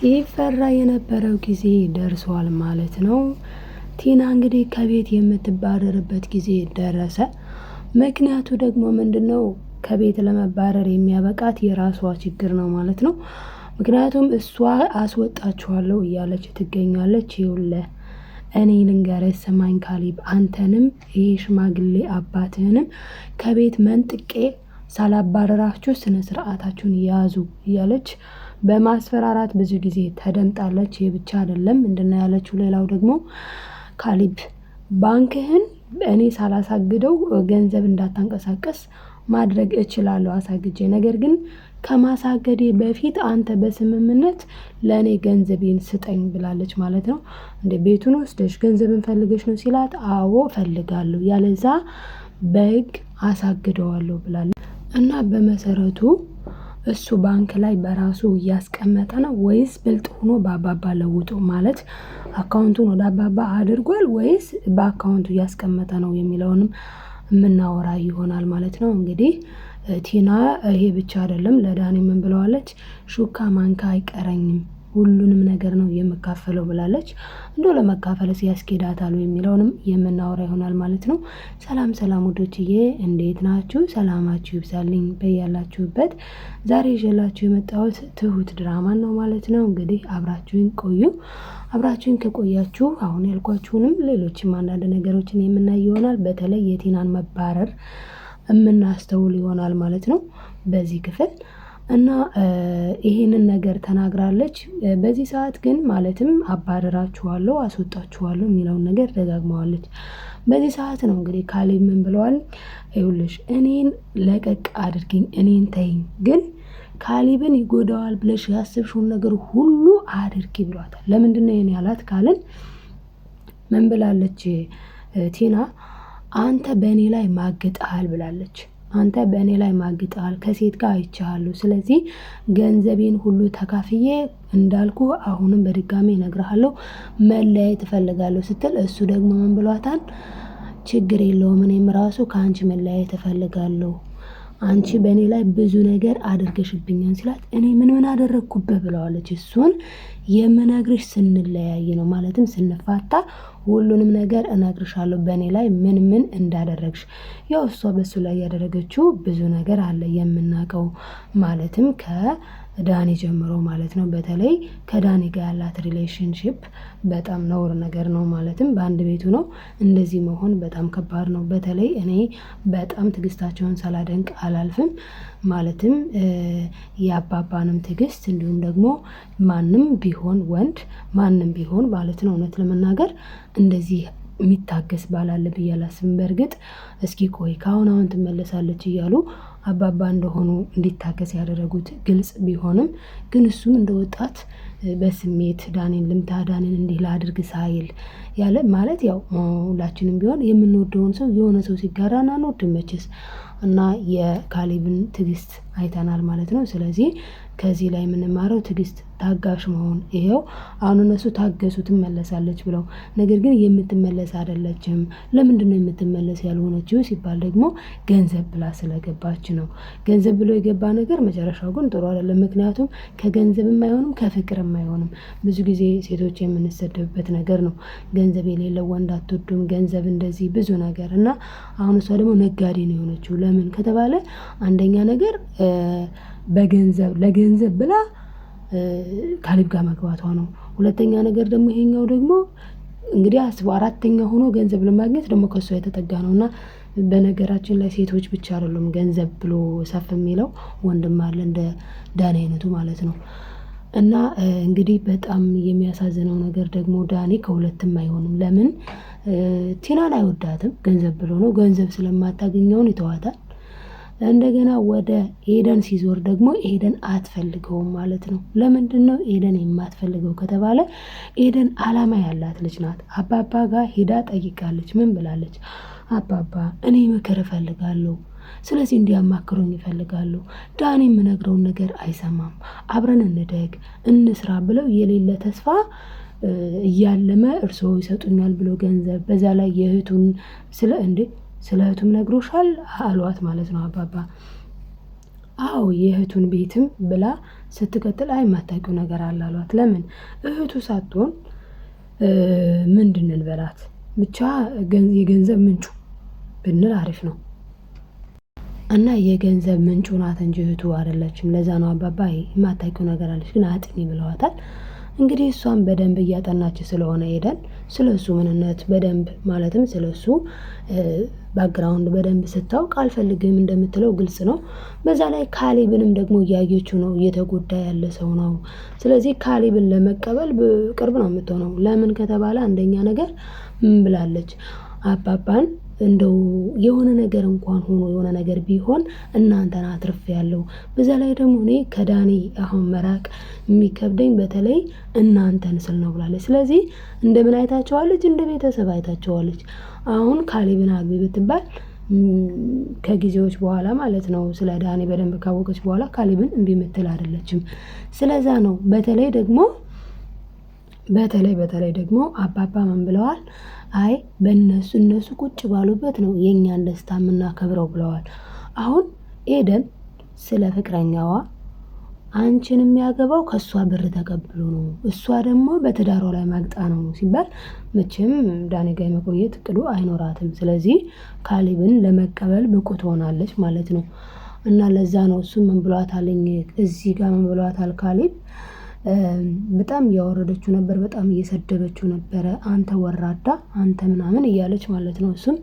ሲፈራ የነበረው ጊዜ ደርሷል ማለት ነው። ቲና እንግዲህ ከቤት የምትባረርበት ጊዜ ደረሰ። ምክንያቱ ደግሞ ምንድነው? ከቤት ለመባረር የሚያበቃት የራሷ ችግር ነው ማለት ነው። ምክንያቱም እሷ አስወጣችኋለሁ እያለች ትገኛለች። ይኸውልህ እኔ ልንገርህ ስማኝ ካሌብ፣ አንተንም ይሄ ሽማግሌ አባትህንም ከቤት መንጥቄ ሳላባረራችሁ ስነ ስርዓታችሁን ያዙ እያለች በማስፈራራት ብዙ ጊዜ ተደምጣለች። ይህ ብቻ አይደለም፣ ምንድነው ያለችው? ሌላው ደግሞ ካሌብ ባንክህን እኔ ሳላሳግደው ገንዘብ እንዳታንቀሳቀስ ማድረግ እችላለሁ አሳግጄ፣ ነገር ግን ከማሳገዴ በፊት አንተ በስምምነት ለእኔ ገንዘቤን ስጠኝ ብላለች ማለት ነው። እንደ ቤቱን ወስደሽ ገንዘብን ፈልገሽ ነው ሲላት፣ አዎ ፈልጋለሁ፣ ያለዛ በህግ አሳግደዋለሁ ብላለች። እና በመሰረቱ እሱ ባንክ ላይ በራሱ እያስቀመጠ ነው ወይስ ብልጥ ሆኖ በአባባ ለውጦ ማለት አካውንቱን ወደ አባባ አድርጓል ወይስ በአካውንቱ እያስቀመጠ ነው የሚለውንም የምናወራ ይሆናል ማለት ነው። እንግዲህ ቲና ይሄ ብቻ አይደለም፣ ለዳኒ ምን ብለዋለች? ሹካ ማንካ አይቀረኝም ሁሉንም ነገር ነው የምካፈለው ብላለች። እንደው ለመካፈልስ ያስኬዳታል የሚለውንም የምናወራ ይሆናል ማለት ነው። ሰላም ሰላም ውዶችዬ፣ እንዴት ናችሁ? ሰላማችሁ ይብዛልኝ በያላችሁበት። ዛሬ ይዤላችሁ የመጣሁት ትሁት ድራማን ነው ማለት ነው። እንግዲህ አብራችሁን ቆዩ። አብራችሁን ከቆያችሁ አሁን ያልኳችሁንም ሌሎችም አንዳንድ ነገሮችን የምናይ ይሆናል። በተለይ የቲናን መባረር የምናስተውል ይሆናል ማለት ነው በዚህ ክፍል እና ይሄንን ነገር ተናግራለች። በዚህ ሰዓት ግን ማለትም አባረራችኋለሁ፣ አስወጣችኋለሁ የሚለውን ነገር ደጋግመዋለች። በዚህ ሰዓት ነው እንግዲህ ካሌብ ምን ብለዋል? ይኸውልሽ እኔን ለቀቅ አድርጊኝ፣ እኔን ተይኝ፣ ግን ካሌብን ይጎዳዋል ብለሽ ያስብሽውን ነገር ሁሉ አድርጊ ብሏታል። ለምንድነው ይሄን ያላት ካልን ምን ብላለች ቲና? አንተ በእኔ ላይ ማግጠሃል ብላለች። አንተ በእኔ ላይ ማግጠሃል፣ ከሴት ጋር አይቻለሁ። ስለዚህ ገንዘቤን ሁሉ ተካፍዬ እንዳልኩ አሁንም በድጋሚ እነግርሃለሁ መለያየት እፈልጋለሁ ስትል እሱ ደግሞ ምን ብሏታል? ችግር የለውም እኔም ራሱ ከአንቺ መለያየት እፈልጋለሁ፣ አንቺ በእኔ ላይ ብዙ ነገር አድርገሽብኛል ሲላት፣ እኔ ምን አደረግኩበት ብለዋለች። እሱን የምነግርሽ ስንለያይ ነው፣ ማለትም ስንፋታ ሁሉንም ነገር እነግርሻለሁ በእኔ ላይ ምን እንዳደረግሽ። ያው እሷ በሱ ላይ ያደረገችው ብዙ ነገር አለ የምናውቀው፣ ማለትም ከዳኒ ጀምሮ ማለት ነው። በተለይ ከዳኒ ጋር ያላት ሪሌሽንሺፕ በጣም ነውር ነገር ነው። ማለትም በአንድ ቤቱ ነው እንደዚህ መሆን በጣም ከባድ ነው። በተለይ እኔ በጣም ትዕግስታቸውን ሳላደንቅ አላልፍም። ማለትም የአባባንም ትዕግስት እንዲሁም ደግሞ ማንም ቢሆን ወንድ ማንም ቢሆን ማለት ነው እውነት ለመናገር እንደዚህ የሚታገስ ባል አለ ብዬ አላስብም። በእርግጥ እስኪ ቆይ ከአሁን ትመለሳለች እያሉ አባባ እንደሆኑ እንዲታገስ ያደረጉት ግልጽ ቢሆንም ግን እሱም እንደ ወጣት በስሜት ዳኒን ልምታ፣ ዳኒን እንዲህ ላድርግ ሳይል ያለ ማለት ያው ሁላችንም ቢሆን የምንወደውን ሰው የሆነ ሰው ሲጋራና አንወድም መቼስ። እና የካሌብን ትዕግስት አይተናል ማለት ነው። ስለዚህ ከዚህ ላይ የምንማረው ትዕግስት፣ ታጋሽ መሆን። ይሄው አሁን እነሱ ታገሱ ትመለሳለች ብለው፣ ነገር ግን የምትመለስ አይደለችም። ለምንድነው የምትመለስ ያልሆነችው ሲባል ደግሞ ገንዘብ ብላ ስለገባች ነው። ገንዘብ ብሎ የገባ ነገር መጨረሻው ግን ጥሩ አይደለም። ምክንያቱም ከገንዘብም አይሆንም ከፍቅርም አይሆንም። ብዙ ጊዜ ሴቶች የምንሰደብበት ነገር ነው። ገንዘብ የሌለው ወንድ አትወዱም፣ ገንዘብ እንደዚህ ብዙ ነገር እና አሁን እሷ ደግሞ ነጋዴ ነው የሆነችው። ለምን ከተባለ አንደኛ ነገር በገንዘብ ለገንዘብ ብላ ካሌብ ጋር መግባቷ ነው። ሁለተኛ ነገር ደግሞ ይሄኛው ደግሞ እንግዲህ አስቡ፣ አራተኛ ሆኖ ገንዘብ ለማግኘት ደግሞ ከሷ የተጠጋ ነው። እና በነገራችን ላይ ሴቶች ብቻ አይደሉም ገንዘብ ብሎ ሰፍ የሚለው ወንድም አለ እንደ ዳኒ አይነቱ ማለት ነው። እና እንግዲህ በጣም የሚያሳዝነው ነገር ደግሞ ዳኒ ከሁለትም አይሆንም። ለምን ቲናን አይወዳትም? ገንዘብ ብሎ ነው። ገንዘብ ስለማታገኘውን ይተዋታል። እንደገና ወደ ኤደን ሲዞር ደግሞ ኤደን አትፈልገውም ማለት ነው። ለምንድን ነው ኤደን የማትፈልገው ከተባለ ኤደን አላማ ያላት ልጅ ናት። አባባ ጋር ሄዳ ጠይቃለች። ምን ብላለች? አባባ እኔ ምክር እፈልጋለሁ፣ ስለዚህ እንዲያማክሩኝ ይፈልጋለሁ። ዳኒ የምነግረውን ነገር አይሰማም፣ አብረን እንደግ እንስራ ብለው የሌለ ተስፋ እያለመ እርስዎ ይሰጡኛል ብሎ ገንዘብ፣ በዛ ላይ የእህቱን ስለ እህቱም ነግሮሻል አሏት ማለት ነው አባባ። አዎ የእህቱን ቤትም ብላ ስትቀጥል አይ የማታውቂው ነገር አለ አሏት። ለምን እህቱ ሳትሆን ምንድን እንበላት ብቻ የገንዘብ ምንጩ ብንል አሪፍ ነው። እና የገንዘብ ምንጩ ናት እንጂ እህቱ አይደለችም። ለዛ ነው አባባ የማታውቂው ነገር አለች ግን አጥኚ ብለዋታል። እንግዲህ እሷም በደንብ እያጠናች ስለሆነ ሄደን ስለሱ ምንነት በደንብ ማለትም ስለሱ ባክግራውንድ በደንብ ስታውቅ አልፈልግም እንደምትለው ግልጽ ነው። በዛ ላይ ካሌብንም ደግሞ እያየችው ነው፣ እየተጎዳ ያለ ሰው ነው። ስለዚህ ካሌብን ለመቀበል ቅርብ ነው የምትሆነው። ለምን ከተባለ አንደኛ ነገር ምን ብላለች? አባባን እንደው የሆነ ነገር እንኳን ሆኖ የሆነ ነገር ቢሆን እናንተን አትርፌያለሁ። በዛ ላይ ደግሞ እኔ ከዳኒ አሁን መራቅ የሚከብደኝ በተለይ እናንተን ስል ነው ብላለች። ስለዚህ እንደምን አይታቸዋለች? እንደ ቤተሰብ አይታቸዋለች። አሁን ካሌብን አግቢ ብትባል ከጊዜዎች በኋላ ማለት ነው ስለ ዳኒ በደንብ ካወቀች በኋላ ካሌብን እምቢ የምትል አይደለችም። ስለዛ ነው በተለይ ደግሞ አባባ ምን ብለዋል? አይ እነሱ ቁጭ ባሉበት ነው የኛን ደስታ የምናከብረው ብለዋል። አሁን ኤደን ስለ ፍቅረኛዋ አንቺን የሚያገባው ከሷ ብር ተቀብሎ ነው፣ እሷ ደግሞ በትዳሯ ላይ ማግጣ ነው ሲባል መቼም ዳኒ ጋ የመቆየት እቅዱ አይኖራትም። ስለዚህ ካሌብን ለመቀበል ብቁ ትሆናለች ማለት ነው። እና ለዛ ነው እሱ ምን ብሏታልኝ እዚህ ጋር ምን ብሏታል ካሌብ በጣም እያወረደችው ነበር፣ በጣም እየሰደበችው ነበረ። አንተ ወራዳ አንተ ምናምን እያለች ማለት ነው። እሱም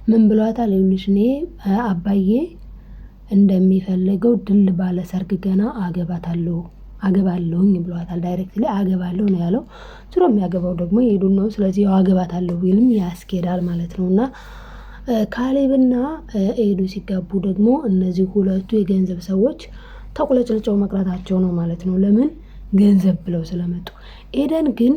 ምን ብሏታል? ይኸውልሽ እኔ አባዬ እንደሚፈልገው ድል ባለ ሰርግ ገና አገባለሁኝ ብሏታል። ዳይሬክትሊ አገባለሁ ነው ያለው። ዙሮ የሚያገባው ደግሞ የሄዱን ነው። ስለዚህ ያው አገባታለሁ ቢልም ያስኬዳል ማለት ነው። እና ካሌብና ኤዱ ሲጋቡ ደግሞ እነዚህ ሁለቱ የገንዘብ ሰዎች ተቁለጭልጨው መቅረታቸው ነው ማለት ነው። ለምን ገንዘብ ብለው ስለመጡ። ኤደን ግን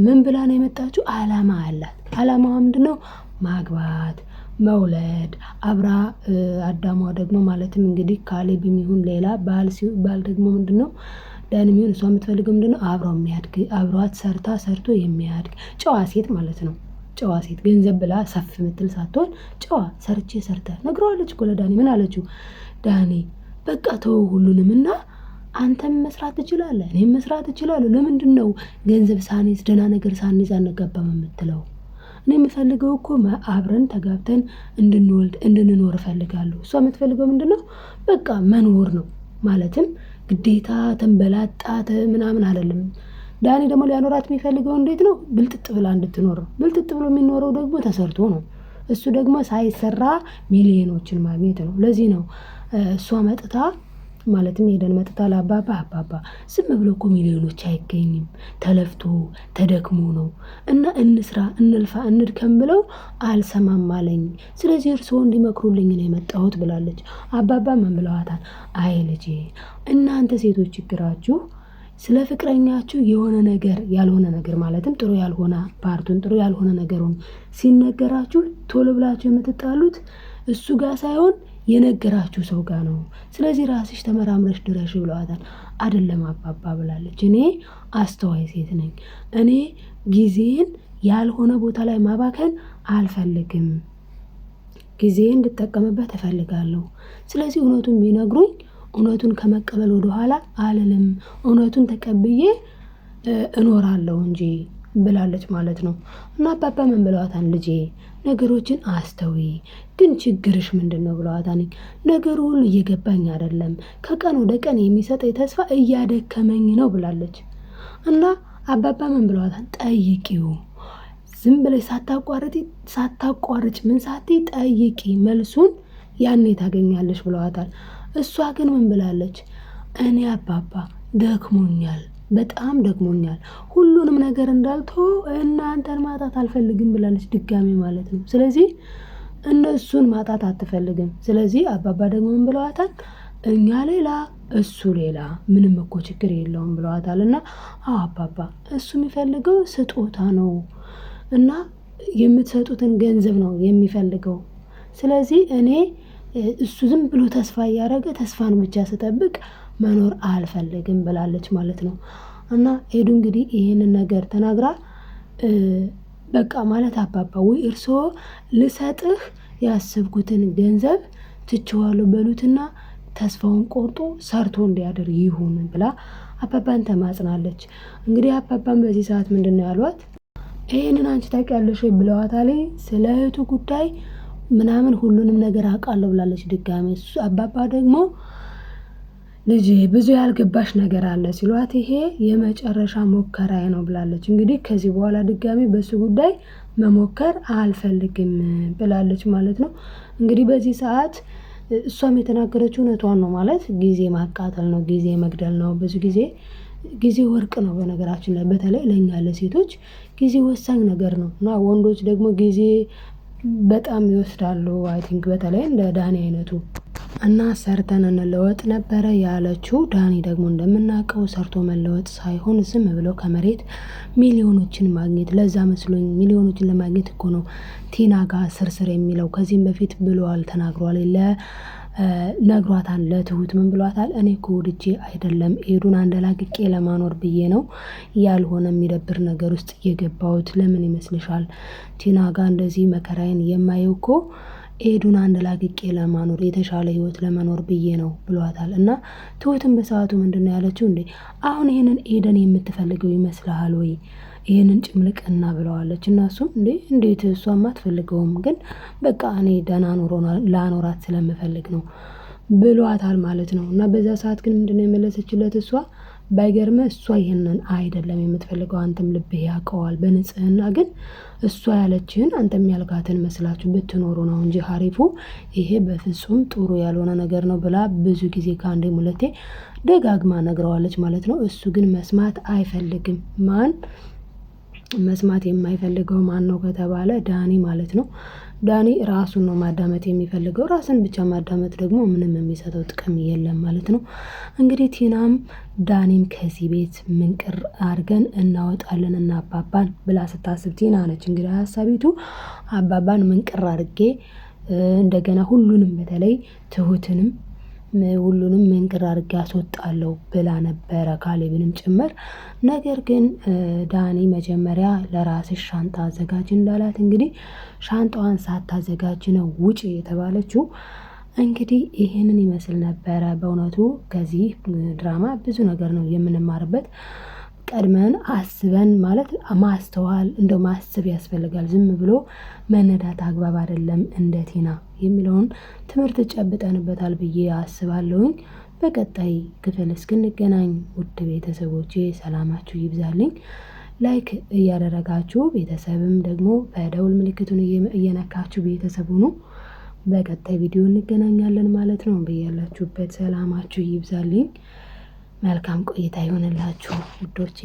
ምን ብላ ነው የመጣችው? አላማ አላት። አላማዋ ምንድነው? ማግባት፣ መውለድ፣ አብራ አዳሟ ደግሞ ማለትም እንግዲህ ካሌብ የሚሆን ሌላ ባል ደግሞ ምንድነው ዳኒ የሚሆን እሷ የምትፈልገው ምንድነው? አብራው የሚያድግ አብሯት ሰርቶ የሚያድግ ጨዋ ሴት ማለት ነው። ጨዋ ሴት ገንዘብ ብላ ሰፍ ምትል ሳትሆን ጨዋ ሰርተ ነግረዋለች እኮ ለዳኒ። ምን አለችው? ዳኒ በቃ ተው ሁሉንም እና አንተም መስራት ትችላለህ፣ እኔም መስራት እችላለሁ። ለምንድን ነው ገንዘብ ሳንይዝ ደህና ነገር ሳንይዝ አንጋባም የምትለው? እኔ የምፈልገው እኮ አብረን ተጋብተን እንድንኖር እፈልጋለሁ። እሷ የምትፈልገው ምንድን ነው? በቃ መኖር ነው። ማለትም ግዴታ ተንበላጣት ምናምን አይደለም። ዳኒ ደግሞ ሊያኖራት የሚፈልገው እንዴት ነው? ብልጥጥ ብላ እንድትኖር ነው። ብልጥጥ ብሎ የሚኖረው ደግሞ ተሰርቶ ነው። እሱ ደግሞ ሳይሰራ ሚሊዮኖችን ማግኘት ነው። ለዚህ ነው እሷ መጥታ ማለትም ኤደን መጥታ ለአባባ ዝም ብሎ እኮ ሚሊዮኖች አይገኝም፣ ተለፍቶ ተደክሞ ነው እና እንስራ እንልፋ እንድከም ብለው አልሰማም አለኝ። ስለዚህ እርስዎ እንዲመክሩልኝ ነው የመጣሁት ብላለች። አባባ ምን ብለዋታል? አይ ልጄ እናንተ ሴቶች ችግራችሁ ስለ ፍቅረኛችሁ የሆነ ነገር ያልሆነ ነገር ማለትም ጥሩ ያልሆነ ፓርቱን ጥሩ ያልሆነ ነገሩን ሲነገራችሁ ቶሎ ብላችሁ የምትጣሉት እሱ ጋር ሳይሆን የነገራችሁ ሰው ጋር ነው። ስለዚህ ራስሽ ተመራምረሽ ድረሽ ብለዋታል። አይደለም አባባ ብላለች። እኔ አስተዋይ ሴት ነኝ። እኔ ጊዜን ያልሆነ ቦታ ላይ ማባከን አልፈልግም። ጊዜን እንድጠቀምበት እፈልጋለሁ። ስለዚህ እውነቱን ቢነግሩኝ እውነቱን ከመቀበል ወደኋላ አልልም። እውነቱን ተቀብዬ እኖራለሁ እንጂ ብላለች ማለት ነው። እና አባባ ምን ብለዋታል? ልጄ ነገሮችን አስተዊ፣ ግን ችግርሽ ምንድነው ብለዋታል። ነገሩ ሁሉ እየገባኝ አይደለም፣ ከቀን ወደ ቀን የሚሰጠኝ ተስፋ እያደከመኝ ነው ብላለች። እና አባባ ምን ብለዋታል? ጠይቂው፣ ዝም ብለሽ ሳታቋርጭ ምን ሳትይ ጠይቂ፣ መልሱን ያኔ ታገኛለሽ ብለዋታል። እሷ ግን ምን ብላለች? እኔ አባባ ደክሞኛል፣ በጣም ደክሞኛል፣ ሁሉንም ነገር እንዳልተው እናንተን ማጣት አልፈልግም ብላለች። ድጋሚ ማለት ነው። ስለዚህ እነሱን ማጣት አትፈልግም። ስለዚህ አባባ ደግሞ ምን ብለዋታል? እኛ ሌላ እሱ ሌላ ምንም እኮ ችግር የለውም ብለዋታል። እና አባባ እሱ የሚፈልገው ስጦታ ነው እና የምትሰጡትን ገንዘብ ነው የሚፈልገው። ስለዚህ እኔ እሱ ዝም ብሎ ተስፋ እያደረገ ተስፋን ብቻ ስጠብቅ መኖር አልፈልግም ብላለች ማለት ነው። እና ኤዱ እንግዲህ ይህንን ነገር ተናግራ በቃ ማለት አባባ ወይ ልሰጥህ ያሰብኩትን ገንዘብ ትቼዋለሁ በሉትና ተስፋውን ቆርጦ ሰርቶ እንዲያድር ይሁን ብላ አባባን ተማጽናለች። እንግዲህ አባባን በዚህ ሰዓት ምንድነው ያሏት? ይሄንን አንቺ ታውቂያለሽ ብለዋታል። ስለ እህቱ ጉዳይ ምናምን ሁሉንም ነገር አውቃለሁ ብላለች ድጋሜ። አባባ ደግሞ ልጄ ብዙ ያልገባሽ ነገር አለ ሲሏት ይሄ የመጨረሻ ሙከራዬ ነው ብላለች። እንግዲህ ከዚህ በኋላ ድጋሜ በሱ ጉዳይ መሞከር አልፈልግም ብላለች ማለት ነው። እንግዲህ በዚህ ሰዓት እሷም የተናገረችው እውነቷን ነው ማለት ጊዜ ማቃጠል ነው፣ ጊዜ መግደል ነው። ብዙ ጊዜ ወርቅ ነው በነገራችን ላይ በተለይ ለእኛ ለሴቶች ጊዜ ወሳኝ ነገር ነው እና ወንዶች ደግሞ ጊዜ በጣም ይወስዳሉ። አይ ቲንክ በተለይ እንደ ዳኒ አይነቱ እና ሰርተን እንለወጥ ነበረ ያለችው። ዳኒ ደግሞ እንደምናውቀው ሰርቶ መለወጥ ሳይሆን ዝም ብለው ከመሬት ሚሊዮኖችን ማግኘት። ለዛ መስሎኝ ሚሊዮኖችን ለማግኘት እኮ ነው ቲና ጋር ስርስር የሚለው። ከዚህም በፊት ብሏል፣ ተናግሯል። ነግሯታል ለትሁት ምን ብሏታል? እኔ እኮ ወድጄ አይደለም ኤዱን አንደላቅቄ ለማኖር ብዬ ነው ያልሆነ የሚደብር ነገር ውስጥ የገባሁት። ለምን ይመስልሻል? ቲና ጋር እንደዚህ መከራዬን የማየው እኮ ኤዱን አንደላቅቄ ለማኖር የተሻለ ህይወት ለመኖር ብዬ ነው ብሏታል። እና ትሁትን በሰዓቱ ምንድነው ያለችው? እንዴ አሁን ይሄንን ኤደን የምትፈልገው ይመስልሃል ወይ? ይሄንን ጭምልቅና ብለዋለች። እና እሱም እንዴት እሷም አትፈልገውም፣ ግን በቃ እኔ ደህና ኑሮ ላኖራት ስለምፈልግ ነው ብሏታል ማለት ነው። እና በዛ ሰዓት ግን ምንድነው የመለሰችለት እሷ? ባይገርምህ እሷ ይሄንን አይደለም የምትፈልገው፣ አንተም ልብህ ያውቀዋል በንጽህና። ግን እሷ ያለችህን አንተም ያልካትን መስላችሁ ብትኖሩ ነው እንጂ ሀሪፉ ይሄ በፍጹም ጥሩ ያልሆነ ነገር ነው ብላ ብዙ ጊዜ ከአንዴም ሁለቴ ደጋግማ ነግረዋለች ማለት ነው። እሱ ግን መስማት አይፈልግም። መስማት የማይፈልገው ማን ነው ከተባለ ዳኒ ማለት ነው። ዳኒ ራሱን ነው ማዳመጥ የሚፈልገው። ራስን ብቻ ማዳመጥ ደግሞ ምንም የሚሰጠው ጥቅም የለም ማለት ነው። እንግዲህ ቲናም ዳኒም ከዚህ ቤት ምንቅር አድርገን እናወጣለን እና አባባን ብላ ስታስብ ቲና ነች እንግዲህ ሀሳቢቱ። አባባን ምንቅር አድርጌ እንደገና ሁሉንም በተለይ ትሁትንም ሁሉንም መንቅር አድርጌ አስወጣለሁ ብላ ነበረ፣ ካሌብንም ጭምር። ነገር ግን ዳኒ መጀመሪያ ለራስሽ ሻንጣ አዘጋጅ እንዳላት እንግዲህ ሻንጣዋን ሳታዘጋጅ ነው ውጪ የተባለችው። እንግዲህ ይሄንን ይመስል ነበረ። በእውነቱ ከዚህ ድራማ ብዙ ነገር ነው የምንማርበት። ቀድመን አስበን ማለት ማስተዋል እንደው ማሰብ ያስፈልጋል። ዝም ብሎ መነዳት አግባብ አይደለም እንደ ቲና የሚለውን ትምህርት ጨብጠንበታል ብዬ አስባለሁኝ። በቀጣይ ክፍል እስክንገናኝ ውድ ቤተሰቦቼ ሰላማችሁ ይብዛልኝ። ላይክ እያደረጋችሁ ቤተሰብም ደግሞ በደውል ምልክቱን እየነካችሁ ቤተሰብ ሁኑ። በቀጣይ ቪዲዮ እንገናኛለን ማለት ነው። በያላችሁበት ሰላማችሁ ይብዛልኝ። መልካም ቆይታ ይሆንላችሁ ውዶቼ።